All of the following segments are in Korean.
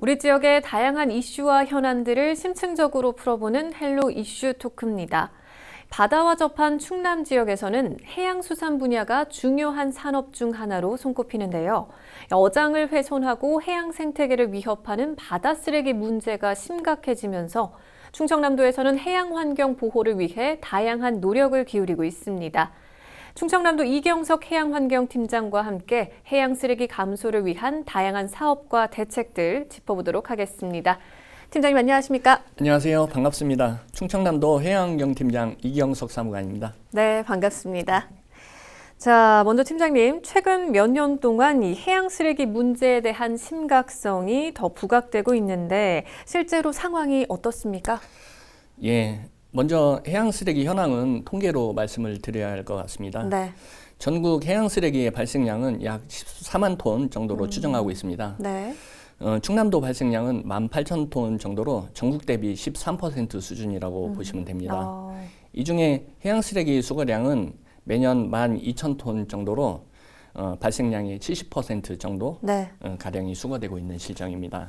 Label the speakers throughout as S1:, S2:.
S1: 우리 지역의 다양한 이슈와 현안들을 심층적으로 풀어보는 헬로 이슈 토크입니다. 바다와 접한 충남 지역에서는 해양수산 분야가 중요한 산업 중 하나로 손꼽히는데요. 어장을 훼손하고 해양 생태계를 위협하는 바다 쓰레기 문제가 심각해지면서 충청남도에서는 해양 환경 보호를 위해 다양한 노력을 기울이고 있습니다. 충청남도 이경석 해양환경팀장과 함께 해양 쓰레기 감소를 위한 다양한 사업과 대책들 짚어보도록 하겠습니다. 팀장님 안녕하십니까?
S2: 안녕하세요. 반갑습니다. 충청남도 해양환경팀장 이경석 사무관입니다.
S1: 네, 반갑습니다. 자, 먼저 팀장님, 최근 몇 년 동안 이 해양 쓰레기 문제에 대한 심각성이 더 부각되고 있는데 실제로 상황이 어떻습니까?
S2: 예. 먼저 해양 쓰레기 현황은 통계로 말씀을 드려야 할 것 같습니다.
S1: 네.
S2: 전국 해양 쓰레기의 발생량은 약 14만 톤 정도로 추정하고 있습니다.
S1: 네.
S2: 충남도 발생량은 18,000톤 정도로 전국 대비 13% 수준이라고 보시면 됩니다. 이 중에 해양 쓰레기 수거량은 매년 12,000톤 정도로 발생량의 70% 정도
S1: 네.
S2: 가량이 수거되고 있는 실정입니다.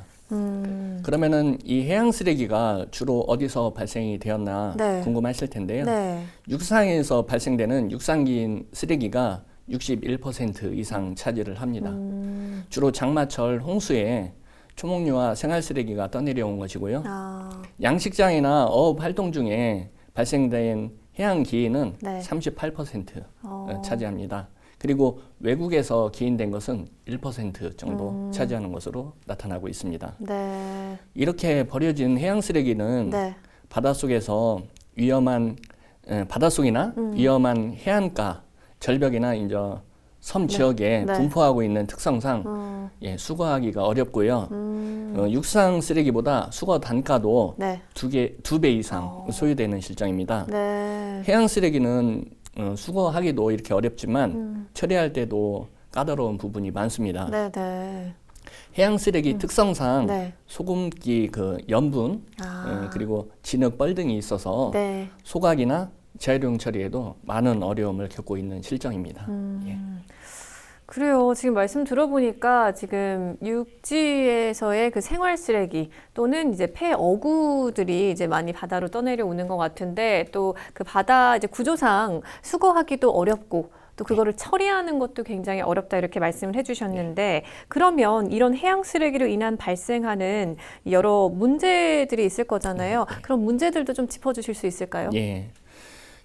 S2: 그러면은 이 해양 쓰레기가 주로 어디서 발생이 되었나
S1: 네.
S2: 궁금하실 텐데요.
S1: 네.
S2: 육상에서 발생되는 육상기인 쓰레기가 61% 이상 차지를 합니다. 주로 장마철 홍수에 초목류와 생활 쓰레기가 떠내려온 것이고요. 양식장이나 어업 활동 중에 발생된 해양 기인은
S1: 네.
S2: 38% 차지합니다. 그리고 외국에서 기인된 것은 1% 정도 차지하는 것으로 나타나고 있습니다.
S1: 네.
S2: 이렇게 버려진 해양 쓰레기는
S1: 네.
S2: 바닷속에서 바닷속이나 위험한 해안가, 절벽이나 이제 섬 지역에
S1: 네.
S2: 분포하고 있는 특성상 수거하기가 어렵고요. 육상 쓰레기보다 수거 단가도
S1: 네.
S2: 두 배 이상 소요되는 실정입니다.
S1: 네.
S2: 해양 쓰레기는 수거하기도 이렇게 어렵지만 처리할 때도 까다로운 부분이 많습니다.
S1: 네. 네.
S2: 해양 쓰레기 특성상
S1: 네.
S2: 소금기 그 염분 그리고 진흙, 뻘 등이 있어서
S1: 네.
S2: 소각이나 재활용 처리에도 많은 어려움을 겪고 있는 실정입니다. 예.
S1: 그래요. 지금 말씀 들어보니까 지금 육지에서의 그 생활 쓰레기 또는 이제 폐어구들이 이제 많이 바다로 떠내려 오는 것 같은데 또 그 바다 이제 구조상 수거하기도 어렵고 또 그거를 처리하는 것도 굉장히 어렵다 이렇게 말씀을 해주셨는데 그러면 이런 해양 쓰레기로 인한 발생하는 여러 문제들이 있을 거잖아요. 그런 문제들도 좀 짚어주실 수 있을까요?
S2: 예.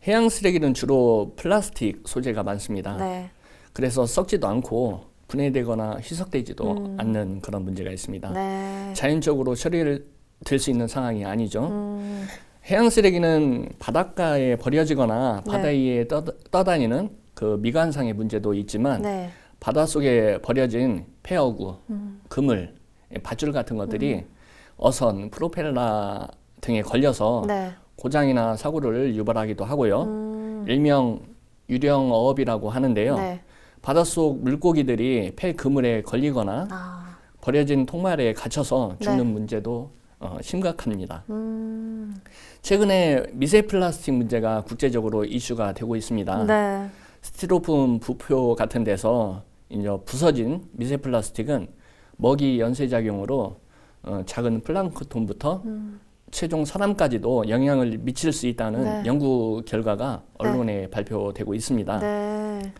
S2: 해양 쓰레기는 주로 플라스틱 소재가 많습니다.
S1: 네.
S2: 그래서 썩지도 않고 분해되거나 희석되지도 않는 그런 문제가 있습니다.
S1: 네.
S2: 자연적으로 처리를 될 수 있는 상황이 아니죠. 해양 쓰레기는 바닷가에 버려지거나 바다 위에 떠다니는 그 미관상의 문제도 있지만
S1: 네.
S2: 바닷속에 버려진 폐어구, 그물, 밧줄 같은 것들이 어선, 프로펠러 등에 걸려서
S1: 네.
S2: 고장이나 사고를 유발하기도 하고요. 일명 유령 어업이라고 하는데요.
S1: 네.
S2: 바닷속 물고기들이 폐 그물에 걸리거나 버려진 통말에 갇혀서 죽는
S1: 네.
S2: 문제도 심각합니다. 최근에 미세 플라스틱 문제가 국제적으로 이슈가 되고 있습니다.
S1: 네.
S2: 스티로폼 부표 같은 데서 이제 부서진 미세 플라스틱은 먹이 연쇄작용으로 작은 플랑크톤부터 최종 사람까지도 영향을 미칠 수 있다는
S1: 네.
S2: 연구 결과가 언론에 발표되고 있습니다.
S1: 네.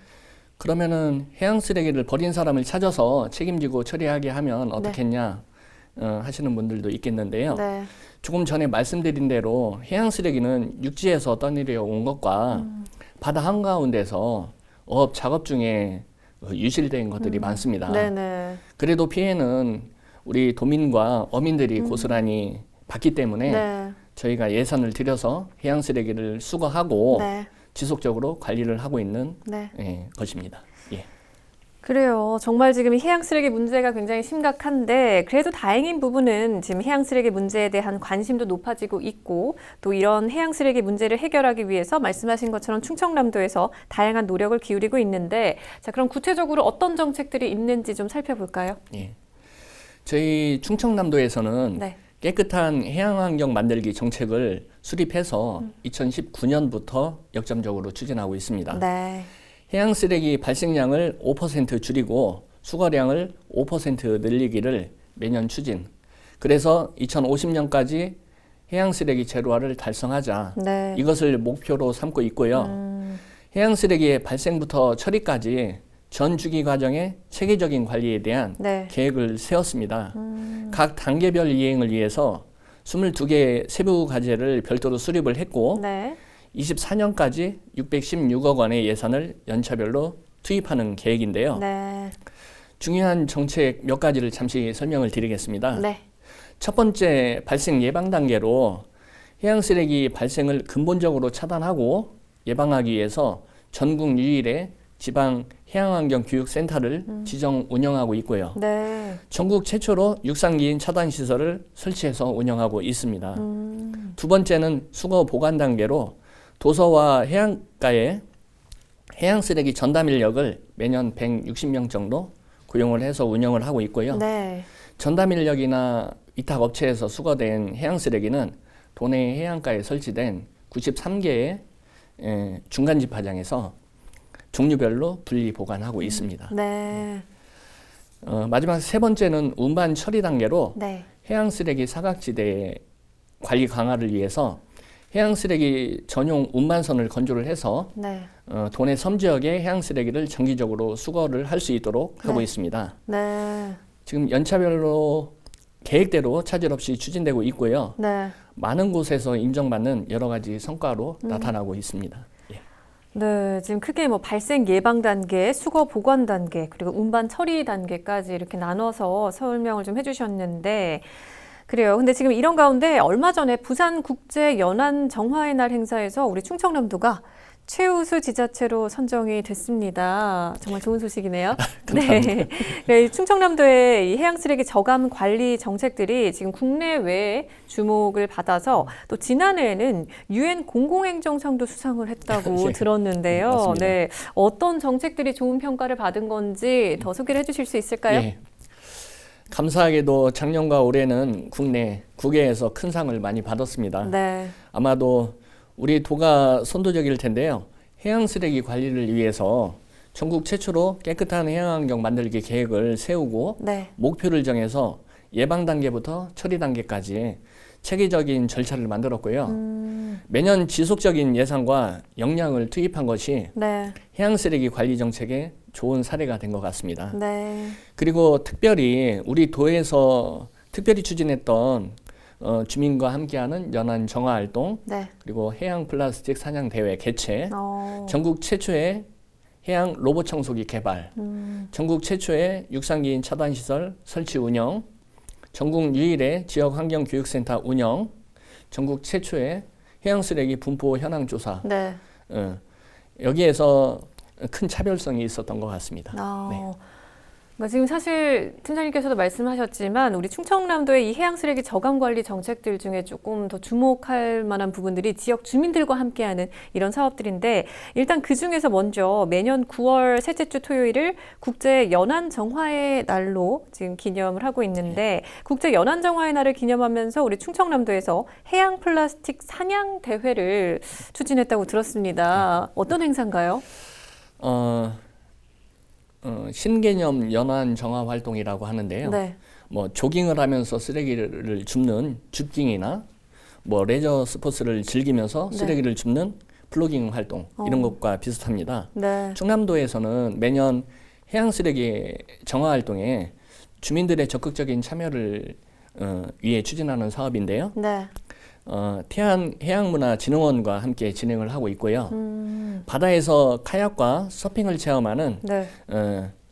S2: 그러면은 해양 쓰레기를 버린 사람을 찾아서 책임지고 처리하게 하면 어떻겠냐 하시는 분들도 있겠는데요.
S1: 네.
S2: 조금 전에 말씀드린 대로 해양 쓰레기는 육지에서 떠내려 온 것과 바다 한가운데서 어업 작업 중에 유실된 것들이 많습니다.
S1: 네네.
S2: 그래도 피해는 우리 도민과 어민들이 고스란히 받기 때문에
S1: 네.
S2: 저희가 예산을 들여서 해양 쓰레기를 수거하고
S1: 네.
S2: 지속적으로 관리를 하고 있는
S1: 네.
S2: 것입니다. 예.
S1: 그래요. 정말 지금 이 해양 쓰레기 문제가 굉장히 심각한데 그래도 다행인 부분은 지금 해양 쓰레기 문제에 대한 관심도 높아지고 있고 또 이런 해양 쓰레기 문제를 해결하기 위해서 말씀하신 것처럼 충청남도에서 다양한 노력을 기울이고 있는데 자, 그럼 구체적으로 어떤 정책들이 있는지 좀 살펴볼까요?
S2: 예. 저희 충청남도에서는
S1: 네.
S2: 깨끗한 해양환경 만들기 정책을 수립해서 2019년부터 역점적으로 추진하고 있습니다.
S1: 네.
S2: 해양 쓰레기 발생량을 5% 줄이고 수거량을 5% 늘리기를 매년 추진. 그래서 2050년까지 해양 쓰레기 제로화를 달성하자.
S1: 네.
S2: 이것을 목표로 삼고 있고요. 해양 쓰레기의 발생부터 처리까지 전 주기 과정의 체계적인 관리에 대한
S1: 네.
S2: 계획을 세웠습니다. 각 단계별 이행을 위해서 22개의 세부 과제를 별도로 수립을 했고
S1: 네.
S2: 24년까지 616억 원의 예산을 연차별로 투입하는 계획인데요.
S1: 네.
S2: 중요한 정책 몇 가지를 잠시 설명을 드리겠습니다.
S1: 네.
S2: 첫 번째, 발생 예방 단계로 해양 쓰레기 발생을 근본적으로 차단하고 예방하기 위해서 전국 유일의 지방 해양환경교육센터를 지정 운영하고 있고요.
S1: 네.
S2: 전국 최초로 육상기인 차단 시설을 설치해서 운영하고 있습니다. 두 번째는 수거 보관 단계로 도서와 해안가에 해양 쓰레기 전담 인력을 매년 160명 정도 고용을 해서 운영을 하고 있고요.
S1: 네.
S2: 전담 인력이나 위탁 업체에서 수거된 해양 쓰레기는 도내 해안가에 설치된 93개의 중간 집화장에서 종류별로 분리 보관하고 있습니다.
S1: 네.
S2: 마지막 세 번째는 운반 처리 단계로
S1: 네.
S2: 해양 쓰레기 사각지대 관리 강화를 위해서 해양 쓰레기 전용 운반선을 건조를 해서
S1: 네.
S2: 도내 섬 지역의 해양 쓰레기를 정기적으로 수거를 할 수 있도록 하고 있습니다.
S1: 네.
S2: 지금 연차별로 계획대로 차질 없이 추진되고 있고요.
S1: 네.
S2: 많은 곳에서 인정받는 여러 가지 성과로 나타나고 있습니다. 예.
S1: 네, 지금 크게 뭐 발생 예방 단계, 수거 보관 단계, 그리고 운반 처리 단계까지 이렇게 나눠서 설명을 좀 해주셨는데, 그래요. 근데 지금 이런 가운데 얼마 전에 부산 국제 연안 정화의 날 행사에서 우리 충청남도가 최우수 지자체로 선정이 됐습니다. 정말 좋은 소식이네요. 네. 네, 충청남도의 이 해양 쓰레기 저감 관리 정책들이 지금 국내외에 주목을 받아서 또 지난해에는 UN 공공행정상도 수상을 했다고
S2: 예,
S1: 들었는데요.
S2: 맞습니다.
S1: 네, 어떤 정책들이 좋은 평가를 받은 건지 더 소개를 해주실 수 있을까요?
S2: 예. 감사하게도 작년과 올해는 국내 국외에서 큰 상을 많이 받았습니다.
S1: 네.
S2: 아마도 우리 도가 선도적일 텐데요. 해양 쓰레기 관리를 위해서 전국 최초로 깨끗한 해양환경 만들기 계획을 세우고
S1: 네.
S2: 목표를 정해서 예방 단계부터 처리 단계까지 체계적인 절차를 만들었고요. 매년 지속적인 예산과 역량을 투입한 것이
S1: 네.
S2: 해양 쓰레기 관리 정책의 좋은 사례가 된 것 같습니다.
S1: 네.
S2: 그리고 특별히 우리 도에서 특별히 추진했던 주민과 함께하는 연안 정화 활동,
S1: 네.
S2: 그리고 해양 플라스틱 사냥 대회 개최,
S1: 어.
S2: 전국 최초의 해양 로봇 청소기 개발, 전국 최초의 육상기인 차단 시설 설치 운영, 전국 유일의 지역 환경 교육센터 운영, 전국 최초의 해양 쓰레기 분포 현황 조사.
S1: 네.
S2: 여기에서 큰 차별성이 있었던 것 같습니다. 네.
S1: 그러니까 지금 사실 팀장님께서도 말씀하셨지만 우리 충청남도의 이 해양 쓰레기 저감 관리 정책들 중에 조금 더 주목할 만한 부분들이 지역 주민들과 함께하는 이런 사업들인데 일단 그 중에서 먼저 매년 9월 셋째 주 토요일을 국제 연안 정화의 날로 지금 기념을 하고 있는데 국제 연안 정화의 날을 기념하면서 우리 충청남도에서 해양 플라스틱 사냥 대회를 추진했다고 들었습니다. 어떤 행사인가요?
S2: 신개념 연안 정화 활동이라고 하는데요.
S1: 네.
S2: 뭐 조깅을 하면서 쓰레기를 줍는 줍깅이나 뭐 레저 스포츠를 즐기면서
S1: 네.
S2: 쓰레기를 줍는 플로깅 활동 이런 것과 비슷합니다.
S1: 네.
S2: 충남도에서는 매년 해양 쓰레기 정화 활동에 주민들의 적극적인 참여를 위해 추진하는 사업인데요.
S1: 네.
S2: 해양문화진흥원과 함께 진행을 하고 있고요. 바다에서 카약과 서핑을 체험하는
S1: 네.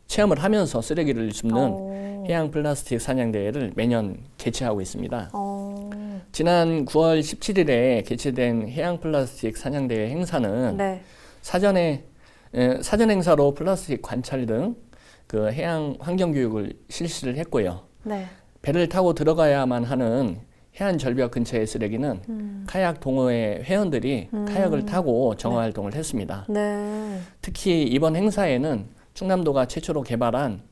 S2: 체험을 하면서 쓰레기를 줍는
S1: 어.
S2: 해양 플라스틱 사냥 대회를 매년 개최하고 있습니다.
S1: 어.
S2: 지난 9월 17일에 개최된 해양 플라스틱 사냥 대회 행사는
S1: 네.
S2: 사전 행사로 플라스틱 관찰 등 그 해양 환경 교육을 실시를 했고요.
S1: 네.
S2: 배를 타고 들어가야만 하는 해안 절벽 근처의 쓰레기는 카약 동호회 회원들이 카약을 타고 정화 활동을 했습니다.
S1: 네.
S2: 특히 이번 행사에는 충남도가 최초로 개발한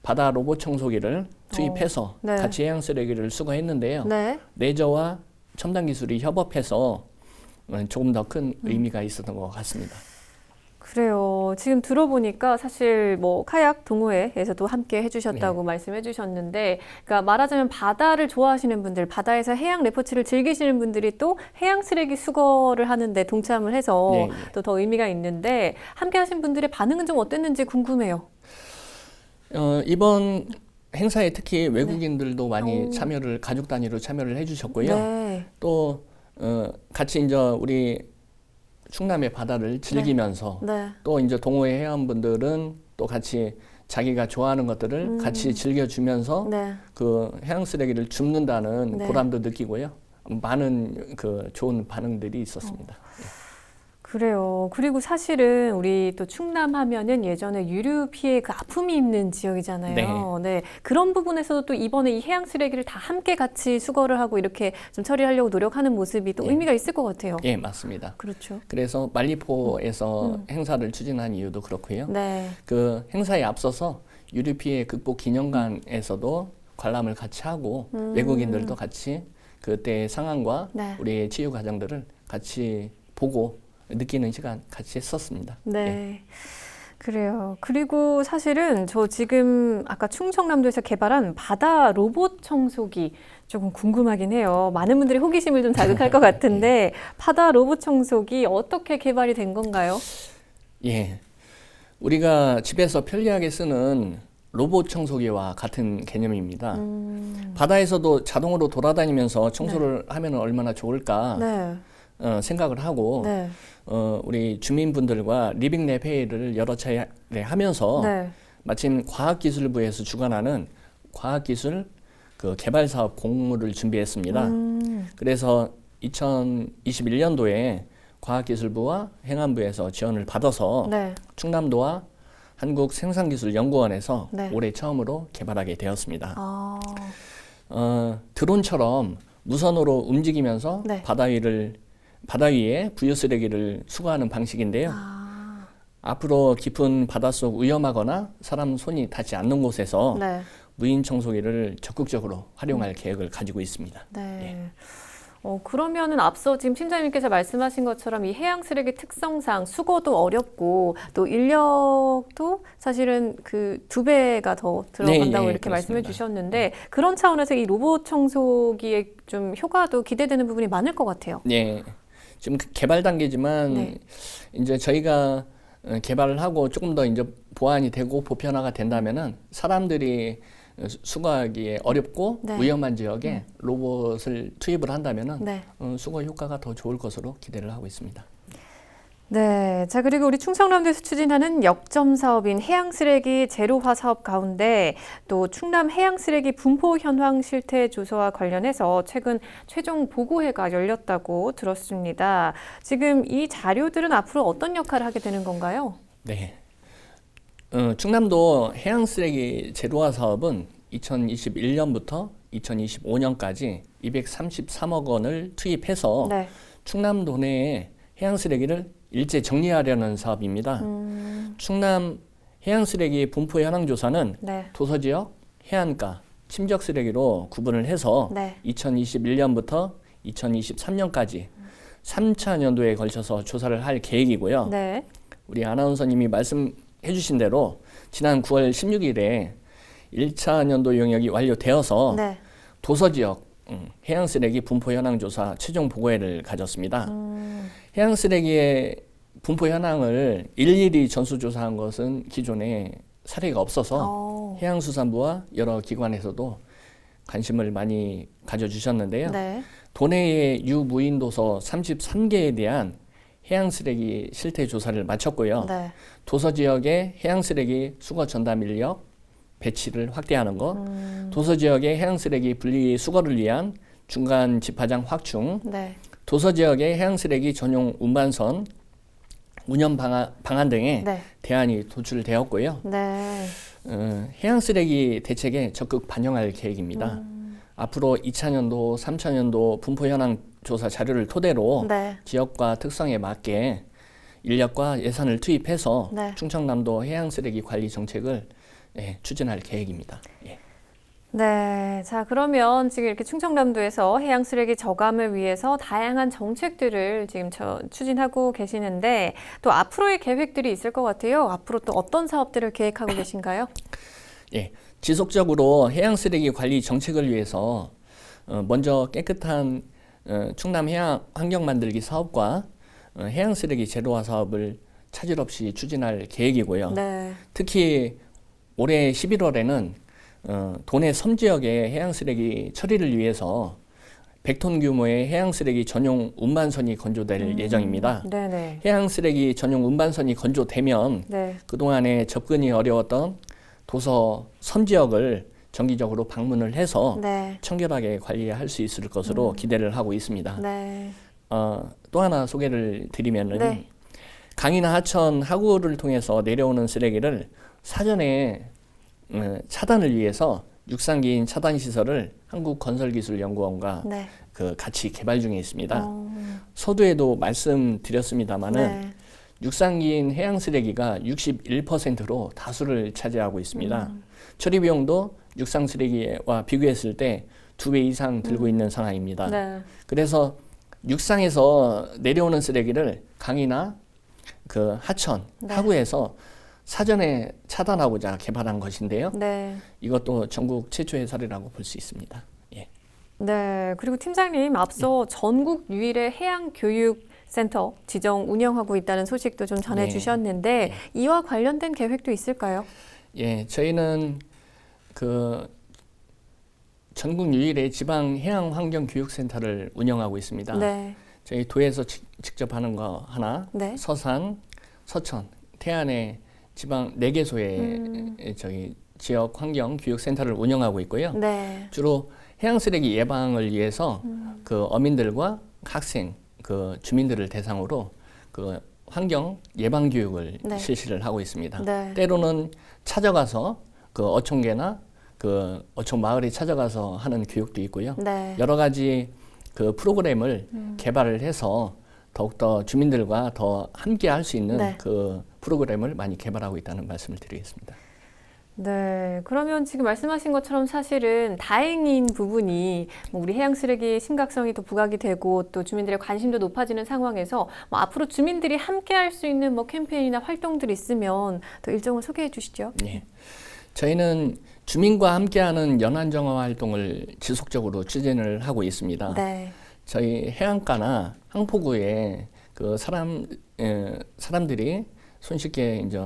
S2: 바다 로봇 청소기를 투입해서
S1: 네.
S2: 같이 해양 쓰레기를 수거했는데요.
S1: 네.
S2: 레저와 첨단 기술이 협업해서 조금 더 큰 의미가 있었던 것 같습니다.
S1: 그래요. 지금 들어보니까 사실 뭐 카약 동호회에서도 함께 해주셨다고 말씀해주셨는데, 그러니까 말하자면 바다를 좋아하시는 분들, 바다에서 해양 레포츠를 즐기시는 분들이 또 해양 쓰레기 수거를 하는데 동참을 해서 또 더 의미가 있는데, 함께 하신 분들의 반응은 좀 어땠는지 궁금해요.
S2: 이번 행사에 특히 외국인들도 많이 참여를, 가족 단위로 참여를 해주셨고요. 또 같이 이제 우리 충남의 바다를 즐기면서 또 이제 동호회 회원분들은 또 같이 자기가 좋아하는 것들을 같이 즐겨주면서 그 해양 쓰레기를 줍는다는 보람도 느끼고요. 많은 그 좋은 반응들이 있었습니다.
S1: 그래요. 그리고 사실은 우리 또 충남 하면은 예전에 유류 피해 그 아픔이 있는 지역이잖아요. 네. 그런 부분에서도 또 이번에 이 해양 쓰레기를 다 함께 같이 수거를 하고 이렇게 좀 처리하려고 노력하는 모습이 또 의미가 있을 것 같아요.
S2: 예, 맞습니다.
S1: 그렇죠.
S2: 그래서 말리포에서 행사를 추진한 이유도 그렇고요. 그 행사에 앞서서 유류 피해 극복 기념관에서도 관람을 같이 하고 외국인들도 같이 그때의 상황과 우리의 치유 과정들을 같이 보고 느끼는 시간 같이 했었습니다.
S1: 네. 그래요. 그리고 사실은 저 지금 아까 충청남도에서 개발한 바다 로봇 청소기 조금 궁금하긴 해요. 많은 분들이 호기심을 좀 자극할 것 같은데 바다 로봇 청소기 어떻게 개발이 된 건가요?
S2: 예. 우리가 집에서 편리하게 쓰는 로봇 청소기와 같은 개념입니다. 바다에서도 자동으로 돌아다니면서 청소를 하면 얼마나 좋을까 생각을 하고 우리 주민분들과 리빙랩 회의를 여러 차례 하면서 마침 과학기술부에서 주관하는 과학기술 그 개발 사업 공모를 준비했습니다. 그래서 2021년도에 과학기술부와 행안부에서 지원을 받아서 충남도와 한국생산기술연구원에서 올해 처음으로 개발하게 되었습니다. 드론처럼 무선으로 움직이면서 바다 위에 부유 쓰레기를 수거하는 방식인데요. 앞으로 깊은 바닷속 위험하거나 사람 손이 닿지 않는 곳에서 무인 청소기를 적극적으로 활용할 계획을 가지고 있습니다.
S1: 그러면은 앞서 지금 팀장님께서 말씀하신 것처럼 이 해양 쓰레기 특성상 수거도 어렵고 또 인력도 사실은 그 2배가 더 들어간다고 이렇게 말씀해 주셨는데 그런 차원에서 이 로봇 청소기의 좀 효과도 기대되는 부분이 많을 것 같아요.
S2: 네. 지금 개발 단계지만 이제 저희가 개발을 하고 조금 더 이제 보완이 되고 보편화가 된다면은 사람들이 수거하기에 어렵고 위험한 지역에 로봇을 투입을 한다면은 수거 효과가 더 좋을 것으로 기대를 하고 있습니다.
S1: 네. 자, 그리고 우리 충청남도에서 추진하는 역점 사업인 해양 쓰레기 제로화 사업 가운데 또 충남 해양 쓰레기 분포 현황 실태 조사와 관련해서 최근 최종 보고회가 열렸다고 들었습니다. 지금 이 자료들은 앞으로 어떤 역할을 하게 되는 건가요?
S2: 네. 충남도 해양 쓰레기 제로화 사업은 2021년부터 2025년까지 233억 원을 투입해서 충남도 내에 해양 쓰레기를 일제 정리하려는 사업입니다. 충남 해양 쓰레기 분포 현황 조사는 도서 지역, 해안가, 침적 쓰레기로 구분을 해서 2021년부터 2023년까지 3차 연도에 걸쳐서 조사를 할 계획이고요. 우리 아나운서님이 말씀해 주신 대로 지난 9월 16일에 1차 연도 용역이 완료되어서 도서 지역 해양 쓰레기 분포 현황 조사 최종 보고회를 가졌습니다. 해양 쓰레기의 분포 현황을 일일이 전수조사한 것은 기존에 사례가 없어서 해양수산부와 여러 기관에서도 관심을 많이 가져주셨는데요. 도내의 유무인 도서 33개에 대한 해양 쓰레기 실태 조사를 마쳤고요. 도서 지역의 해양 쓰레기 수거 전담 인력 배치를 확대하는 것, 도서 지역의 해양 쓰레기 분리 수거를 위한 중간 집화장 확충, 도서 지역의 해양 쓰레기 전용 운반선 운영 방안 등의 대안이 도출되었고요. 해양 쓰레기 대책에 적극 반영할 계획입니다. 앞으로 2차년도, 3차년도 분포 현황 조사 자료를 토대로 지역과 특성에 맞게 인력과 예산을 투입해서 충청남도 해양 쓰레기 관리 정책을 추진할 계획입니다.
S1: 네, 자 그러면 지금 이렇게 충청남도에서 해양 쓰레기 저감을 위해서 다양한 정책들을 지금 추진하고 계시는데 또 앞으로의 계획들이 있을 것 같아요. 앞으로 또 어떤 사업들을 계획하고 계신가요?
S2: 예, 지속적으로 해양 쓰레기 관리 정책을 위해서 먼저 깨끗한 충남 해양 환경 만들기 사업과 해양 쓰레기 제로화 사업을 차질 없이 추진할 계획이고요.
S1: 네.
S2: 특히 올해 11월에는 도내 섬 지역의 해양 쓰레기 처리를 위해서 100톤 규모의 해양 쓰레기 전용 운반선이 건조될 예정입니다.
S1: 네네.
S2: 해양 쓰레기 전용 운반선이 건조되면
S1: 네.
S2: 그동안에 접근이 어려웠던 도서 섬 지역을 정기적으로 방문을 해서
S1: 네.
S2: 청결하게 관리할 수 있을 것으로 기대를 하고 있습니다.
S1: 네.
S2: 또 하나 소개를 드리면은
S1: 네.
S2: 강이나 하천, 하구를 통해서 내려오는 쓰레기를 사전에 차단을 위해서 육상기인 차단 시설을 한국건설기술연구원과
S1: 네.
S2: 같이 개발 중에 있습니다. 서두에도 말씀드렸습니다마는
S1: 네.
S2: 육상기인 해양 쓰레기가 61%로 다수를 차지하고 있습니다. 처리 비용도 육상 쓰레기와 비교했을 때 2배 이상 들고 있는 상황입니다.
S1: 네.
S2: 그래서 육상에서 내려오는 쓰레기를 강이나 하천,
S1: 네.
S2: 하구에서 사전에 차단하고자 개발한 것인데요.
S1: 네.
S2: 이것도 전국 최초의 사례라고 볼 수 있습니다. 예.
S1: 네. 그리고 팀장님 앞서 전국 유일의 해양 교육 센터 지정 운영하고 있다는 소식도 좀 전해주셨는데 이와 관련된 계획도 있을까요?
S2: 예, 저희는 전국 유일의 지방 해양 환경 교육 센터를 운영하고 있습니다.
S1: 네.
S2: 저희 도에서 직접 하는 거 하나,
S1: 네.
S2: 서산, 서천, 태안의 지방 4개소의 저희 지역 환경 교육 센터를 운영하고 있고요.
S1: 네.
S2: 주로 해양 쓰레기 예방을 위해서 어민들과 학생, 주민들을 대상으로 환경 예방 교육을
S1: 네.
S2: 실시를 하고 있습니다.
S1: 네.
S2: 때로는 찾아가서 어촌계나 어촌 마을에 찾아가서 하는 교육도 있고요.
S1: 네.
S2: 여러 가지 프로그램을 개발을 해서 더욱더 주민들과 더 함께 할 수 있는
S1: 네.
S2: 프로그램을 많이 개발하고 있다는 말씀을 드리겠습니다.
S1: 네, 그러면 지금 말씀하신 것처럼 사실은 다행인 부분이 우리 해양 쓰레기의 심각성이 더 부각이 되고 또 주민들의 관심도 높아지는 상황에서 앞으로 주민들이 함께 할 수 있는 캠페인이나 활동들이 있으면 더 일정을 소개해 주시죠.
S2: 네. 저희는 주민과 함께하는 연안정화 활동을 지속적으로 추진을 하고 있습니다.
S1: 네.
S2: 저희 해안가나 항포구에 사람들이 손쉽게 이제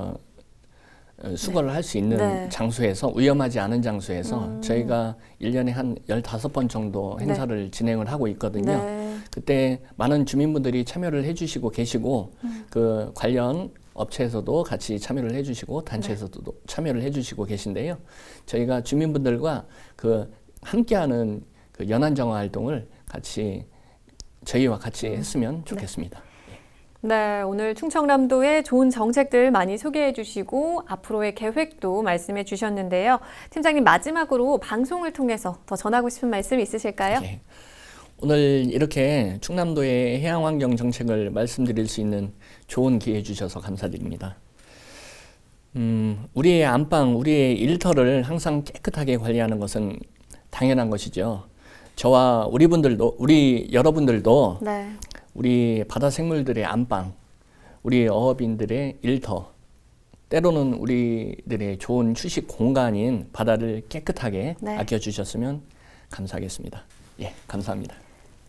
S2: 수거를 할 수 있는
S1: 네.
S2: 장소에서 위험하지 않은 장소에서 저희가 1년에 한 15번 정도 행사를 진행을 하고 있거든요.
S1: 네.
S2: 그때 많은 주민분들이 참여를 해주시고 계시고 관련 업체에서도 같이 참여를 해주시고 단체에서도 참여를 해주시고 계신데요. 저희가 주민분들과 함께하는 연안정화 활동을 저희와 같이 했으면 좋겠습니다.
S1: 네, 오늘 충청남도의 좋은 정책들 많이 소개해 주시고 앞으로의 계획도 말씀해 주셨는데요. 팀장님 마지막으로 방송을 통해서 더 전하고 싶은 말씀 있으실까요?
S2: 네. 오늘 이렇게 충남도의 해양환경 정책을 말씀드릴 수 있는 좋은 기회 주셔서 감사드립니다. 우리의 안방, 우리의 일터를 항상 깨끗하게 관리하는 것은 당연한 것이죠. 저와 우리 여러분들도
S1: 네.
S2: 우리 바다 생물들의 안방, 우리 어업인들의 일터, 때로는 우리들의 좋은 휴식 공간인 바다를 깨끗하게
S1: 네.
S2: 아껴주셨으면 감사하겠습니다. 예, 감사합니다.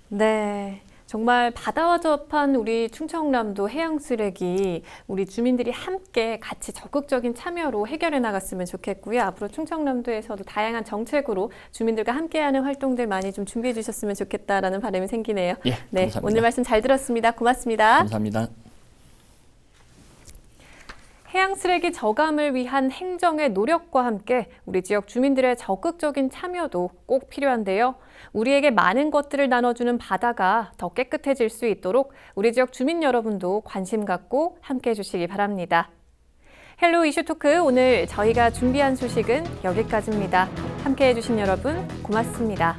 S1: 네. 정말 바다와 접한 우리 충청남도 해양 쓰레기 우리 주민들이 함께 같이 적극적인 참여로 해결해 나갔으면 좋겠고요. 앞으로 충청남도에서도 다양한 정책으로 주민들과 함께하는 활동들 많이 좀 준비해 주셨으면 좋겠다라는 바람이 생기네요.
S2: 예,
S1: 네,
S2: 감사합니다.
S1: 오늘 말씀 잘 들었습니다. 고맙습니다.
S2: 감사합니다.
S1: 해양 쓰레기 저감을 위한 행정의 노력과 함께 우리 지역 주민들의 적극적인 참여도 꼭 필요한데요. 우리에게 많은 것들을 나눠주는 바다가 더 깨끗해질 수 있도록 우리 지역 주민 여러분도 관심 갖고 함께해 주시기 바랍니다. 헬로 이슈 토크 오늘 저희가 준비한 소식은 여기까지입니다. 함께해 주신 여러분 고맙습니다.